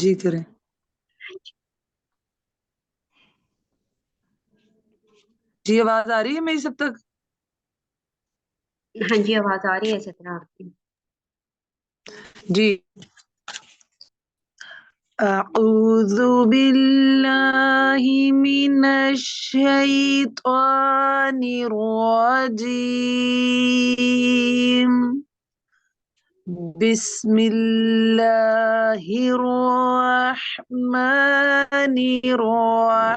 جی کریں. جی آواز آ رہی ہے میری سب تک؟ ہاں جی آواز آ رہی ہے سترہ آپ کی. جی. اعوذ باللہ من الشیطان الرجیم. بسم اللہ الرحمن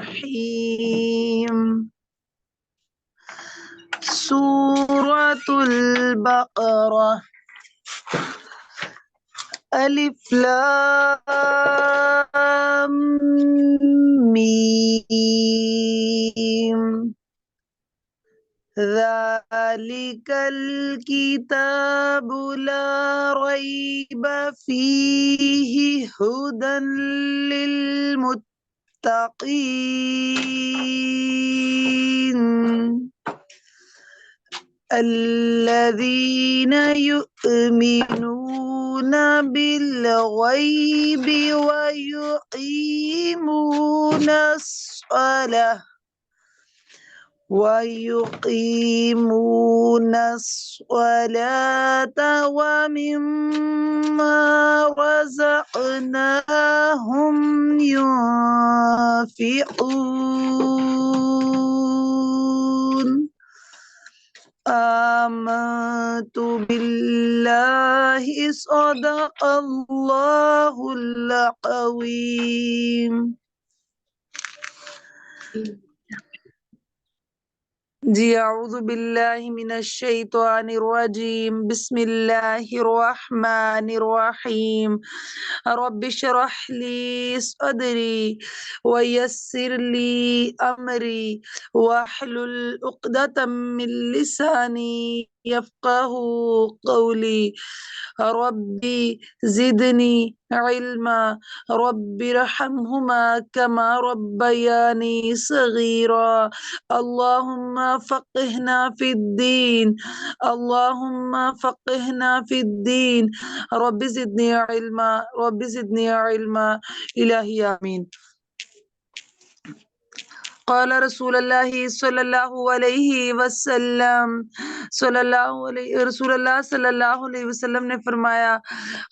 الرحیم. سورة البقرة. الف لام میم. ذلك الكتاب لا ريب فيه هدى للمتقين الذين يؤمنون بالغيب ويقيمون الصلاة ومما رزقناهم ينفقون. آمنت بالله صدق الله العظيم. جی اعوذ باللہ من الشیطان الرجیم. بسم اللہ الرحمن الرحیم. رب اشرح لی صدری ویسر لی امری واحلل عقدۃ من لسانی یفقہوا قولی. ربی زدنی علما رب ارحمہما کما ربیانی صغیرا. اللهم فقهنا في الدين. اللهم فقهنا في الدين. رب زدني علما رب زدني علما. الہی آمین. قال رسول اللہ صلی اللہ علیہ وسلم رسول اللہ صلی اللہ علیہ وسلم نے فرمایا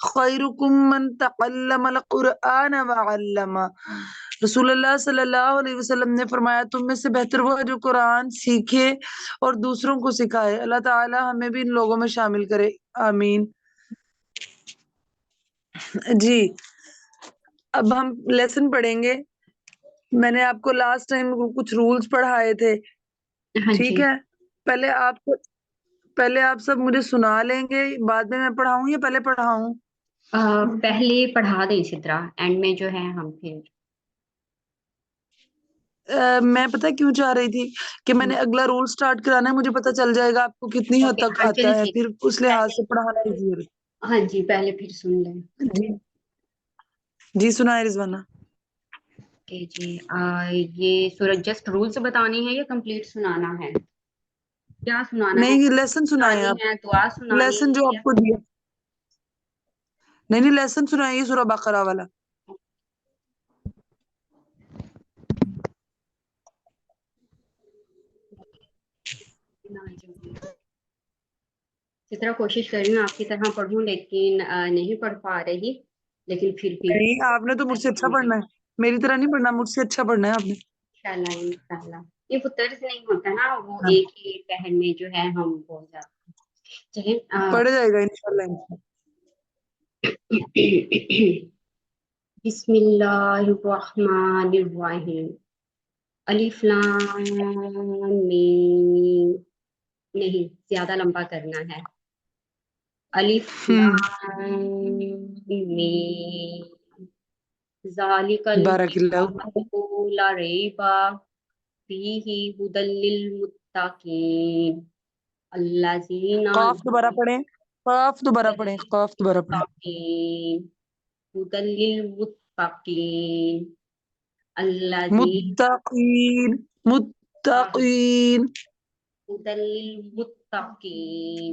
خیرکم من تعلم القرآن وعلمہ. رسول اللہ صلی اللہ علیہ وسلم نے فرمایا تم میں سے بہتر وہ ہے جو قرآن سیکھے اور دوسروں کو سکھائے. اللہ تعالی ہمیں بھی ان لوگوں میں شامل کرے. آمین. جی اب ہم لیسن پڑھیں گے. میں نے آپ کو لاسٹ ٹائم کچھ رولز پڑھائے تھے. ہاں ٹھیک جی ہے. پہلے آپ سب مجھے سنا لیں گے بعد میں پڑھاؤں یا پہلے پڑھاؤں؟ پہلے پڑھا دیں سترہ اینڈ میں جو ہے ہم پھر میں پتہ کیوں چاہ رہی تھی کہ میں نے اگلا رول سٹارٹ کرانا ہے. مجھے پتہ چل جائے گا آپ کو کتنی حد تک ہاں آتا چلے ہے ٹھیک پھر اس لحاظ سے پڑھانا ایزی. ہاں جی پہلے پھر سن لیں. جی جی سنائے رضوانہ. کہ جی یہ سورج جسٹ رولز بتانی ہے یا کمپلیٹ سنانا ہے؟ کیا سنانا ہے؟ نہیں لیسن سنائے سنانی آپ. ہے دعا سنانی لیسن جو ہے آپ کو دیا. نہیں لیسن سنائیے سورہ بقرہ والا. سترہ کوشش کر رہی ہوں آپ کی طرح پڑھوں لیکن نہیں پڑھ پا رہی. لیکن پھر بھی نہیں آپ نے تو مجھ سے اچھا پڑھنا ہے. میری طرح نہیں پڑھنا. مجھ سے اچھا پڑھنا ہے آپ نے. انشاءاللہ. یہ طرز نہیں ہوتا نا وہ ہاں. ایک ہی پہل میں جو ہے ہم بول جاتے ہیں. چلیے پڑھ جائے گا انشاءاللہ. بسم اللہ الرحمن الرحیم. الف لام میم. نہیں زیادہ لمبا کرنا ہے. الف لام میم. ذالک بارک اللہ. الکتاب لا ریب فیہ ھدی للمتقین الذین قاف دوبارہ پڑھیں. قاف دوبارہ پڑھیں. قاف دوبارہ پڑھیں. ھدی للمتقین الذین متقین متقین. ھدی للمتقین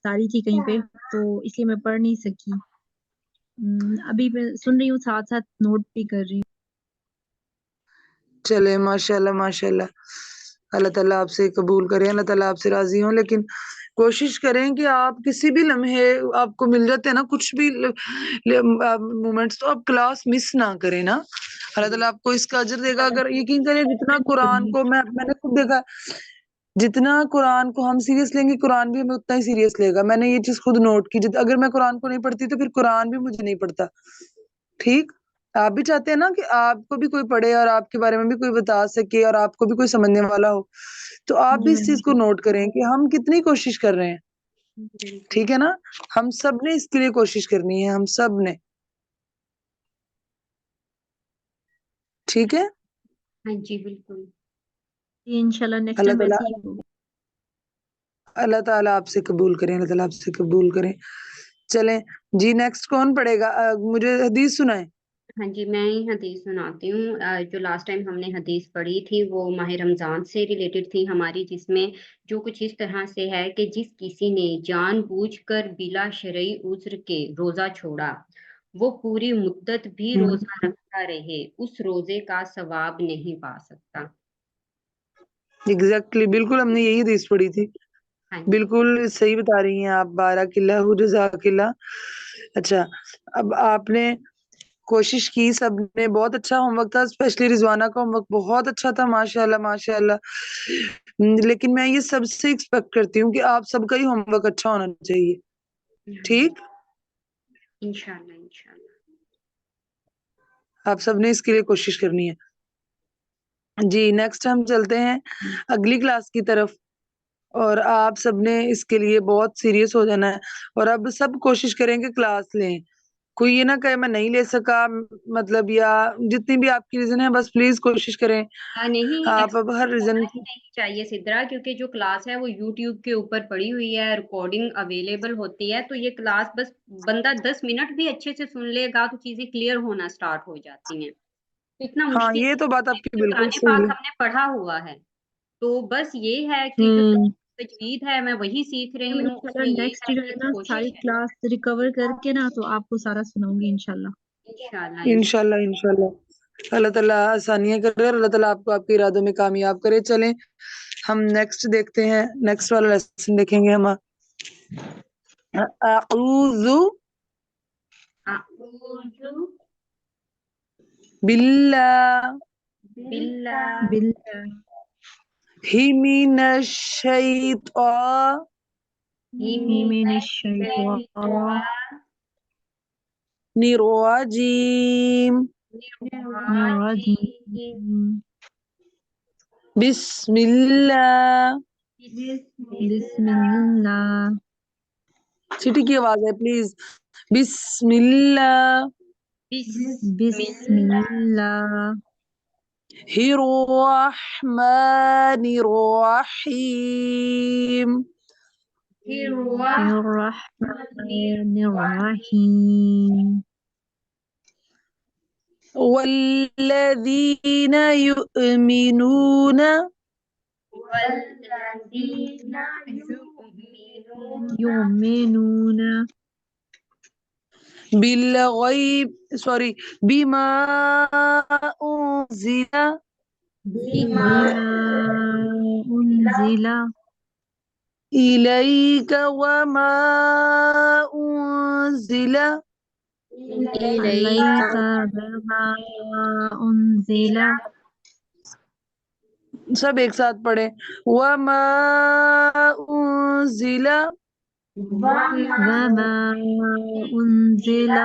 افطاری تھی کہیں پہ تو اس لیے میں پڑھ نہیں سکی. ابھی میں سن رہی ہوں ساتھ ساتھ نوٹ بھی کر رہی ہوں. چلے ماشاءاللہ ماشاءاللہ. اللہ تعالیٰ آپ سے قبول کرے, اللہ تعالیٰ آپ سے راضی ہوں. لیکن کوشش کریں کہ آپ کسی بھی لمحے آپ کو مل جاتے ہیں نا کچھ بھی مومنٹس, تو آپ کلاس مس نہ کریں نا. اللہ تعالیٰ آپ کو اس کا اجر دے گا. اگر یقین کریں جتنا قرآن کو میں نے خود دیکھا, جتنا قرآن کو ہم سیریس لیں گے قرآن بھی ہمیں اتنا ہی سیریس لے گا. میں نے یہ چیز خود نوٹ کی. اگر میں قرآن کو نہیں پڑھتی تو پھر قرآن بھی مجھے نہیں پڑھتا. ٹھیک, آپ بھی چاہتے ہیں نا کہ آپ کو بھی کوئی پڑھے اور آپ کے بارے میں بھی کوئی بتا سکے اور آپ کو بھی کوئی سمجھنے والا ہو, تو آپ بھی اس چیز کو نوٹ کریں کہ ہم کتنی کوشش کر رہے ہیں. ٹھیک ہے نا, ہم سب نے اس کے لیے کوشش کرنی ہے, ہم سب نے. ٹھیک ہے, ہاں جی بالکل. انشاءاللہ نیکسٹ اللہ ٹائم تعالیٰ ایسے ہی ہوگا. اللہ تعالیٰ آپ سے قبول کریں, اللہ تعالیٰ آپ سے قبول کریں. چلیں جی, نیکسٹ کون پڑھے گا؟ مجھے حدیث سنائیں. ہاں جی میں ہی حدیث سناتی ہوں. جو لاسٹ ٹائم ہم نے حدیث پڑھی تھی وہ ماہ رمضان سے ریلیٹڈ تھی ہماری, جس میں جو کچھ اس طرح سے ہے کہ جس کسی نے جان بوجھ کر بلا شرعی عذر کے روزہ چھوڑا, وہ پوری مدت بھی روزہ رکھتا رہے, اس روزے کا ثواب نہیں پا سکتا. ایگزیکٹلی, بالکل ہم نے یہی حدیث پڑھی تھی. ہاں جی. بالکل صحیح بتا رہی ہیں آپ. بارک اللہ جزاک اللہ. اچھا, اب آپ نے کوشش کی, سب نے بہت اچھا ہوم ورک تھا, اسپیشلی رضوانہ کا ہوم ورک بہت اچھا تھا, ماشاءاللہ ماشاءاللہ. لیکن میں یہ سب سے ایکسپیکٹ کرتی ہوں کہ آپ سب کا ہی ہوم ورک اچھا ہونا چاہیے. ٹھیک, انشاءاللہ انشاءاللہ. آپ سب نے اس کے لیے کوشش کرنی ہے. جی نیکسٹ ہم چلتے ہیں اگلی کلاس کی طرف, اور آپ سب نے اس کے لیے بہت سیریس ہو جانا ہے, اور اب سب کوشش کریں کہ کلاس لیں. کوئی یہ نہ کہے میں نہیں لے سکا, مطلب یا جتنی بھی آپ کی ریزن ہے بس پلیز کوشش کریں. نہیں, آپ اب ہر ریزن نہیں چاہیے سدرا, کیونکہ جو کلاس ہے وہ یوٹیوب کے اوپر پڑی ہوئی ہے, ریکارڈنگ اویلیبل ہوتی ہے, تو یہ کلاس بس بندہ 10 منٹ بھی اچھے سے سن لے گا تو چیزیں کلیئر ہونا سٹارٹ ہو جاتی ہیں. تو اتنا ہاں مشکل یہ تو بات آپ کی جو بالکل قرآن صحیح پاک ہے. ہم نے پڑھا ہوا ہے, تو بس یہ ہے کہ جو تجوید ہے میں وہی سیکھ رہی ہوں. اس میں یہ نیکسٹ ہے جو کہ ہے نا ساری کوشش ہے. کلاس ریکور کر کے نا تو آپ کو سارا سناؤں گی انشاءاللہ. انشاءاللہ انشاءاللہ انشاءاللہ. اللہ تعالیٰ آسانیاں کرے اور اللہ تعالیٰ آپ کو آپ کے ارادوں میں کامیاب کرے. چلیں ہم نیکسٹ دیکھتے ہیں, نیکسٹ والا لیسن دیکھیں گے ہم. اعوذ باللہ باللہ ہی من الشیطان من الشیطان الرجیم الرجیم بسم اللہ. بسم اللہ سیٹی کی آواز ہے پلیز. بسم اللہ بسم اللہ الرحمن الرحیم الرحمن الرحیم والذین یؤمنون یؤمنون بالغیب بما انزل بما انزل الیک وما انزل علیک وما انزل سب ایک ساتھ پڑھیں. وما انزل وما انزل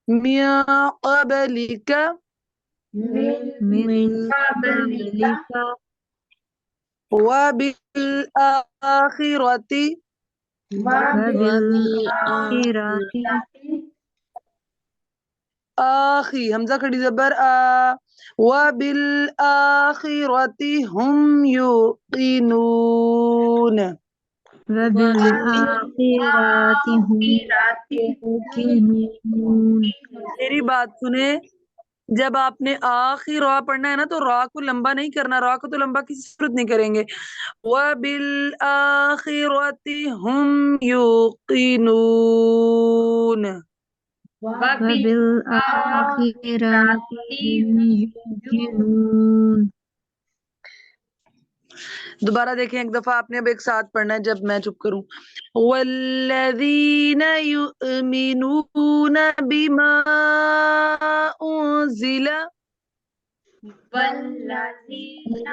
من قبلک من قبلک وبالآخرة وبالآخرة آخی حمزہ کھڑی زبر وبالآخرة هم یوقنون. وبالآخرة هم يوقنون. میری بات سنیں, جب آپ نے آخری را پڑھنا ہے نا تو را کو لمبا نہیں کرنا، را کو تو لمبا کسی صورت نہیں کریں گے. وَبِالْآخِرَةِ هُمْ يُوقِنُونَ. وَبِالْآخِرَةِ هُمْ يُوقِنُونَ. دوبارہ دیکھیں ایک دفعہ، آپ نے اب ایک ساتھ پڑھنا ہے جب میں چپ کروں. وَالَّذِينَ يُؤْمِنُونَ بِمَا أُنزِلَ.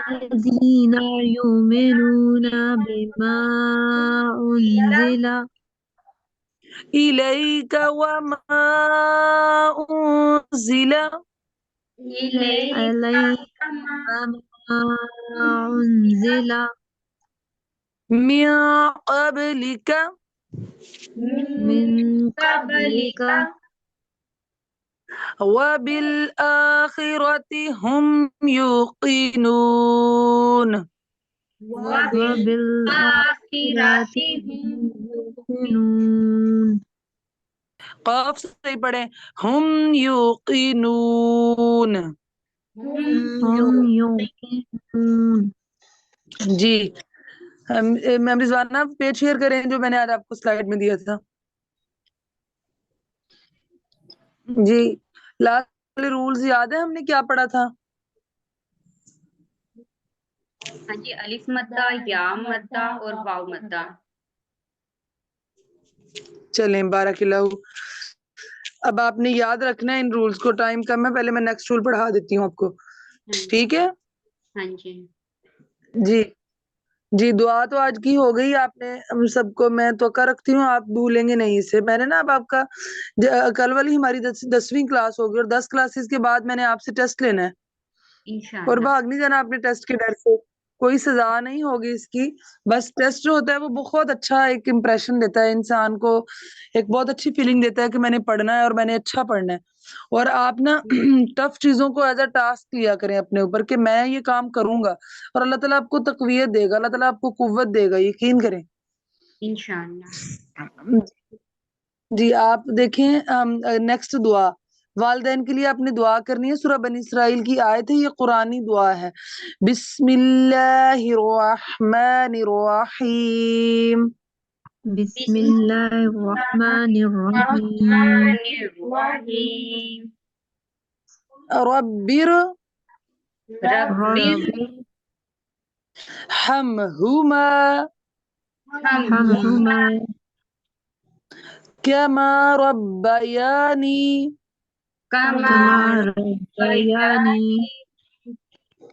الذين يؤمنون بما أنزل إِلَيْكَ وَمَا أُنزِلَ عليك وما أنزل مِن قَبْلِكَ من قبلك وَبِالْآخِرَةِ هُمْ يُوقِنُونَ. وبالآخرة هم يوقنون. قاف صحیح پڑھیں، ہم یوقنون. هم يوقنون. جی میم رضوانہ پیج شیئر کریں جو میں نے آج آپ کو سلائیڈ میں دیا تھا. جی لاسٹ والے رولز یاد ہے ہم نے کیا پڑھا تھا؟ ہاں جی، الف مدہ، یا مدہ اور واو مدہ. چلیں بارک اللہ. اب آپ نے یاد رکھنا ہے ان رولز کو، ٹائم کم ہے، پہلے میں نیکسٹ رول پڑھا دیتی ہوں آپ کو، ٹھیک ہے؟ ہاں جی جی جی دعا تو آج کی ہو گئی آپ نے ہم سب کو، میں توقع رکھتی ہوں آپ بھولیں گے نہیں اسے. میں نے نا اب آپ کا کل والی ہماری 10ویں کلاس ہوگی اور 10 کلاسز کے بعد میں نے آپ سے ٹیسٹ لینا ہے اور انشاءاللہ. بھاگ نہیں جانا آپ نے ٹیسٹ کے ڈر سے. کوئی سزا نہیں ہوگی اس کی، بس ٹیسٹ جو ہوتا ہے وہ بہت اچھا ایک امپریشن دیتا ہے انسان کو، ایک بہت اچھی فیلنگ دیتا ہے کہ میں نے پڑھنا ہے اور میں نے اچھا پڑھنا ہے. اور آپ نا ٹف چیزوں کو ایز اے ٹاسک لیا کریں اپنے اوپر کہ میں یہ کام کروں گا، اور اللہ تعالیٰ آپ کو تقویت دے گا، اللہ تعالیٰ آپ کو قوت دے گا، یقین کریں. انشاءاللہ. جی آپ دیکھیں نیکسٹ دعا والدین کے لیے آپ نے دعا کرنی ہے. سورہ بنی اسرائیل کی آیت ہے، یہ قرآنی دعا ہے. بسم اللہ الرحمن الرحیم. بسم الله الرحمن الرحيم. ربر رب حمہما ارحمهما کما ربیانی كما ربياني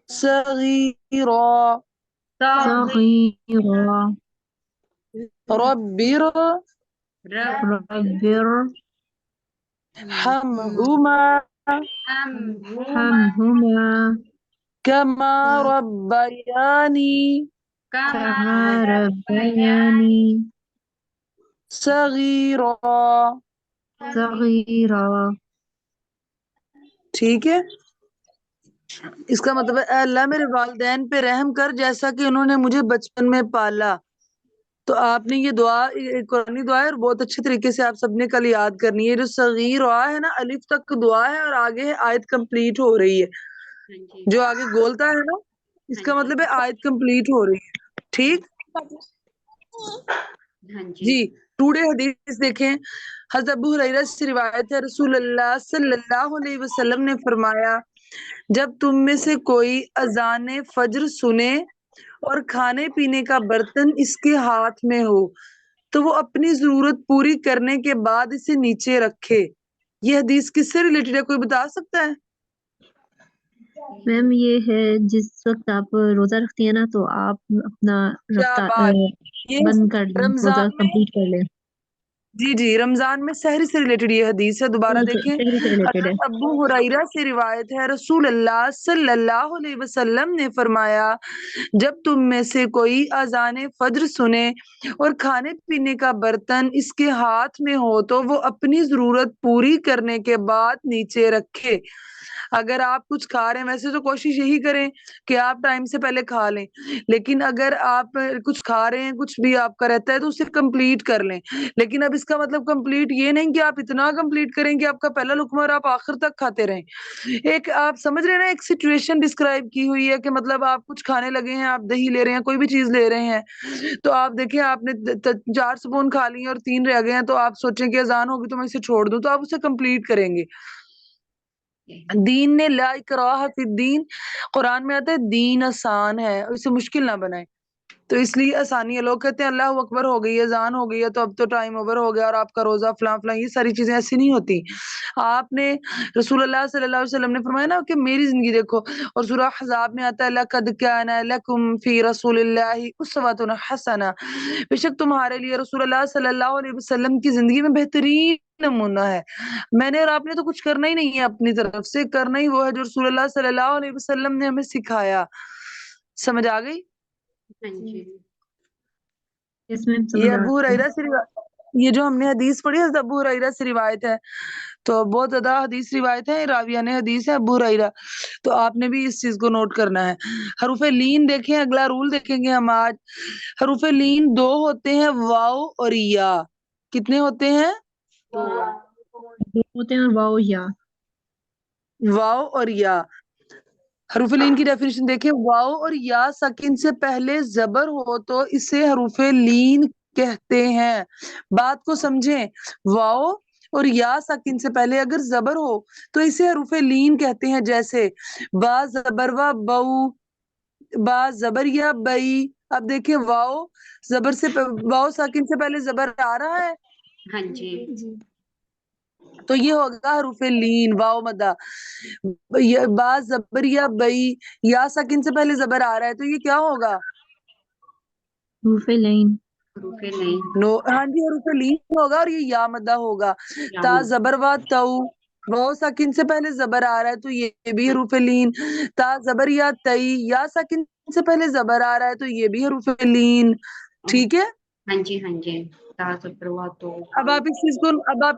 صغیرا. صغيرا. ربر رب حمہما ارحمهما كما ربياني كما ربياني صغيرا. صغيرا. ٹھیک ہے، اس کا مطلب ہے اے اللہ میرے والدین پہ رحم کر جیسا کہ انہوں نے مجھے بچپن میں پالا. تو آپ نے یہ دعا قرآنی دعا ہے اور بہت اچھے طریقے سے آپ سب نے کل یاد کرنی ہے. جو صغیر ہے نا الف تک دعا ہے اور آگے ہے آیت کمپلیٹ ہو رہی ہے. جو آگے گولتا ہے نا اس کا مطلب ہے آیت کمپلیٹ ہو رہی ہے. ٹھیک جی ٹوڈے حدیث دیکھیں. حضرت ابو ہریرہ سے روایت ہے، رسول اللہ صلی اللہ علیہ وسلم نے فرمایا جب تم میں سے کوئی اذان فجر سنے اور کھانے پینے کا برتن اس کے ہاتھ میں ہو تو وہ اپنی ضرورت پوری کرنے کے بعد اسے نیچے رکھے. یہ حدیث کس سے ریلیٹڈ ہے، کوئی بتا سکتا ہے؟ میم یہ ہے جس وقت آپ روزہ رکھتی ہیں نا تو آپ اپنا کیا بات، یہ بند کر لیں، روزہ رمضان میں، کمپلیٹ کر لیں. جی جی رمضان میں سحری سے ریلیٹڈ یہ حدیث ہے. دوبارہ دیکھیں، سحری سے ریلیٹڈ ہے. حضرت ابو ہریرہ سے روایت ہے، رسول اللہ صلی اللہ علیہ وسلم نے فرمایا جب تم میں سے کوئی اذان فجر سنے اور کھانے پینے کا برتن اس کے ہاتھ میں ہو تو وہ اپنی ضرورت پوری کرنے کے بعد نیچے رکھے. اگر آپ کچھ کھا رہے ہیں، ویسے تو کوشش یہی کریں کہ آپ ٹائم سے پہلے کھا لیں، لیکن اگر آپ کچھ کھا رہے ہیں، کچھ بھی آپ کا رہتا ہے تو اسے کمپلیٹ کر لیں. لیکن اب اس کا مطلب کمپلیٹ یہ نہیں کہ آپ اتنا کمپلیٹ کریں کہ آپ کا پہلا لقمہ اور آپ آخر تک کھاتے رہیں. ایک آپ سمجھ رہے ہیں نا، ایک سچویشن ڈسکرائب کی ہوئی ہے کہ مطلب آپ کچھ کھانے لگے ہیں، آپ دہی لے رہے ہیں، کوئی بھی چیز لے رہے ہیں، تو آپ دیکھیں آپ نے 4 سپون کھا لی ہیں اور 3 رہ گئے ہیں، تو آپ سوچیں کہ اذان ہوگی تو میں اسے چھوڑ دوں، تو آپ اسے کمپلیٹ کریں گے. دین نے لا اکراہ فی الدین، قرآن میں آتا ہے دین آسان ہے، اسے مشکل نہ بنائیں. تو اس لیے آسانی ہے. لوگ کہتے ہیں اللہ اکبر ہو گئی ہے، اذان ہو گئی ہے، تو اب تو ٹائم اوور ہو گیا اور آپ کا روزہ فلاں فلاں، یہ ساری چیزیں ایسی نہیں ہوتی. آپ نے رسول اللہ صلی اللہ علیہ وسلم نے فرمایا نا کہ میری زندگی دیکھو، اور سورہ احزاب میں آتا ہے لقد کان لکم فی رسول اللہ اسوۃ حسنہ، بے شک تمہارے لیے رسول اللہ صلی اللہ علیہ وسلم کی زندگی میں بہترین نمونہ ہے. میں نے اور آپ نے تو کچھ کرنا ہی نہیں ہے اپنی طرف سے، کرنا ہی وہ ہے جو رسول اللہ صلی اللہ علیہ وسلم نے ہمیں سکھایا. سمجھ آ گئی؟ ہاں جی. اس میں یہ سمجھ آ ابو گئی. ہریرہ سے یہ جو ہم نے حدیث پڑھی ہے ابو ہریرہ سے روایت ہے، تو بہت زیادہ حدیث روایت ہے، راویہ نے حدیث ہے ابو ہریرہ، تو آپ نے بھی اس چیز کو نوٹ کرنا ہے. حروف لین دیکھیں، اگلا رول دیکھیں گے ہم آج. حروف لین 2 ہوتے ہیں، واو اور یا. کتنے ہوتے ہیں؟ 2. دو ہوتے ہیں اور واو یا. واو اور یا. حروف لین کی ڈیفینیشن دیکھیں، واو اور یا ساکن سے پہلے زبر ہو تو اسے حروف لین کہتے ہیں. بات کو سمجھیں، واو اور یا ساکن سے پہلے اگر زبر ہو تو اسے حروف لین کہتے ہیں. جیسے با زبر و بو، با زبر یا بئی. اب دیکھیں واو زبر سے واو ساکن سے پہلے زبر آ رہا ہے، ہاں جی. تو یہ ہوگا حروف لین، واو مدہ. با زبر یا بئی، یا ساکن سے پہلے زبر آ رہا ہے، تو یہ کیا ہوگا؟ حروف لین. حروف لین. ہاں جی حروف لین ہوگا، اور یہ یا مدہ ہوگا. تا زبر و تو، واو ساکن سے پہلے زبر آ رہا ہے تو یہ بھی حروف لین. تا زبر یا تئی، یا ساکن سے پہلے زبر آ رہا ہے تو یہ بھی حروف لین. ٹھیک ہے. ہاں جی. ہاں جی. تو اب آپ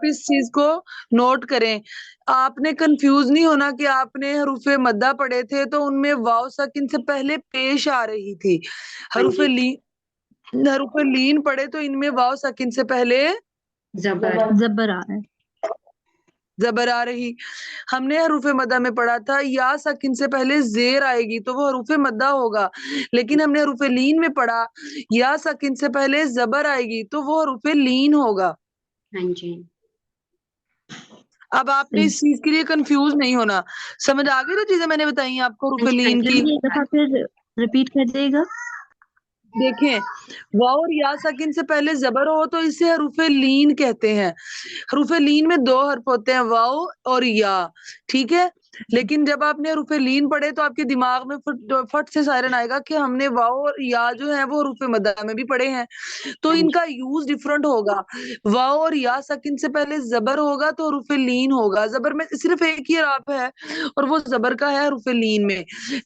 اس چیز کو نوٹ کریں. آپ نے کنفیوز نہیں ہونا کہ آپ نے حروف مدہ پڑھے تھے تو ان میں واو ساکن سے پہلے پیش آ رہی تھی. حروف لین پڑھے تو ان میں واو ساکن سے پہلے زبر زبر آ رہا ہے. زبر آ رہی. ہم نے حروف مدہ میں پڑھا تھا یا ساکن سے پہلے زیر آئے گی تو وہ حروف مدہ ہوگا، لیکن ہم نے حروف لین میں پڑھا یا ساکن سے پہلے زبر آئے گی تو وہ حروف لین ہوگا. ہاں جی. اب آپ نے اس چیز کے لیے کنفیوز نہیں ہونا. سمجھ آ گئی جو چیزیں میں نے بتائی ہیں آپ کو حروف لین کی؟ ایک دفعہ پھر ریپیٹ کر دے گا. دیکھیں واو اور یا ساکن سے پہلے زبر ہو تو اسے حروف لین کہتے ہیں. حروف لین میں 2 حرف ہوتے ہیں، واو اور یا. ٹھیک ہے. لیکن جب آپ نے حروف لین پڑھے تو آپ کے دماغ میں فٹ سے سائرن آئے گا کہ ہم نے واو اور یا جو ہے وہ حروف مدہ میں بھی پڑھے ہیں، تو ان کا یوز ڈفرنٹ ہوگا. واو اور یا ساکن سے پہلے زبر ہوگا تو حروف لین ہوگا. زبر میں صرف ایک ہی حرف ہے اور وہ زبر کا ہے حروف لین میں.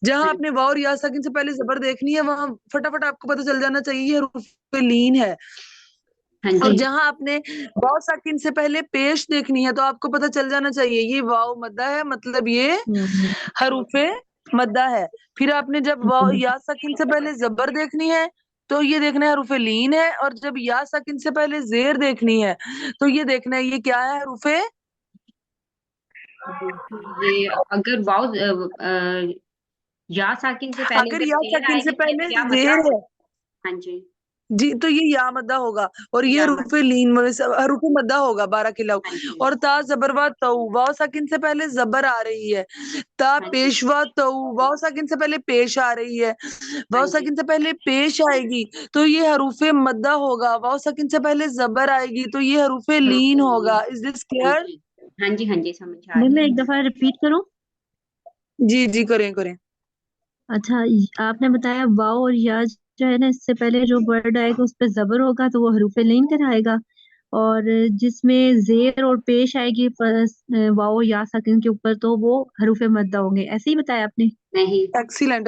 جہاں آپ نے واو اور یا ساکن سے پہلے زبر دیکھنی ہے وہاں فٹافٹ آپ کو پتہ چل جانا چاہیے یہ حروف لین ہے. ہاں اور جی. جہاں آپ نے واو ساکن سے پہلے پیش دیکھنی ہے تو آپ کو پتہ چل جانا چاہیے یہ واو مدہ ہے، مطلب یہ حروف مدہ ہے. پھر آپ نے جب واو یا ساکن سے پہلے زبر دیکھنی ہے تو یہ دیکھنا ہے حروف لین ہے، اور جب یا ساکن سے پہلے زیر دیکھنی ہے تو یہ دیکھنا ہے یہ کیا ہے، حروف. یہ اگر واو یا ساکن سے پہلے اگر جب یا زیر ساکن آئے سے گی تو پہلے کیا زیر مدہ؟ ہے ہاں جی. جی تو یہ یا مدہ ہوگا، اور یہ یا حروف لین حروف مدہ ہوگا. بارک اللہ. ہاں جی. اور تا زبر و تو، واو ساکن سے پہلے زبر آ رہی ہے. تا ہاں جی. پیشوا تو، واو ساکن سے پہلے پیش آ رہی ہے. واو ہاں جی. ساکن سے پہلے پیش آئے گی تو یہ حروف مدہ ہوگا. واو ساکن سے پہلے زبر آئے گی تو یہ حروف لین ہوگا. از دس ہاں کلیئر؟ جی. ہاں جی. ہاں جی سمجھ آ میں گئی. ایک دفعہ ریپیٹ کروں. جی جی کریں. اچھا آپ نے بتایا واو اور یا جو ہے نا اس سے پہلے جو ورڈ آئے گا اس پہ زبر ہوگا تو وہ حروف لین کہلائے گا، اور جس میں زیر اور پیش آئے گی واو یا ساکن کے اوپر تو وہ حروف مدہ ہوں گے. ایسے ہی بتایا آپ نے؟ نہیں. ایکسیلنٹ.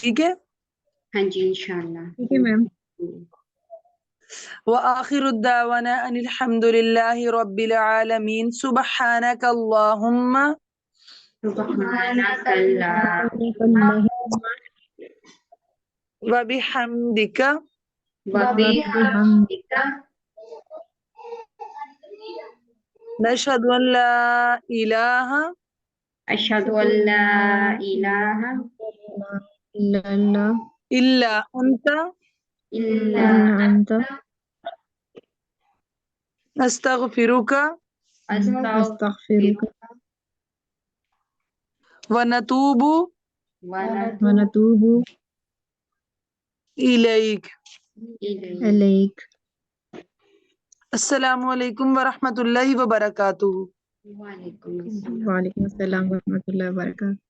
ٹھیک ہے. ہاں جی انشاءاللہ. ٹھیک ہے میم. وآخر الدعوانا ان الحمد للہ رب العالمین. سبحانک اللہم سبحانک اللہ وبحمدک وبحمدک نشہد ان لا الہ اشہد ان لا الہ اللہ الا انت الا انت نستغفرک استغفرک ونتوب ونتوب الیک. الیک. السلام علیکم ورحمۃ اللہ وبرکاتہ. وعلیکم السلام. وعلیکم السلام ورحمۃ اللہ وبرکاتہ.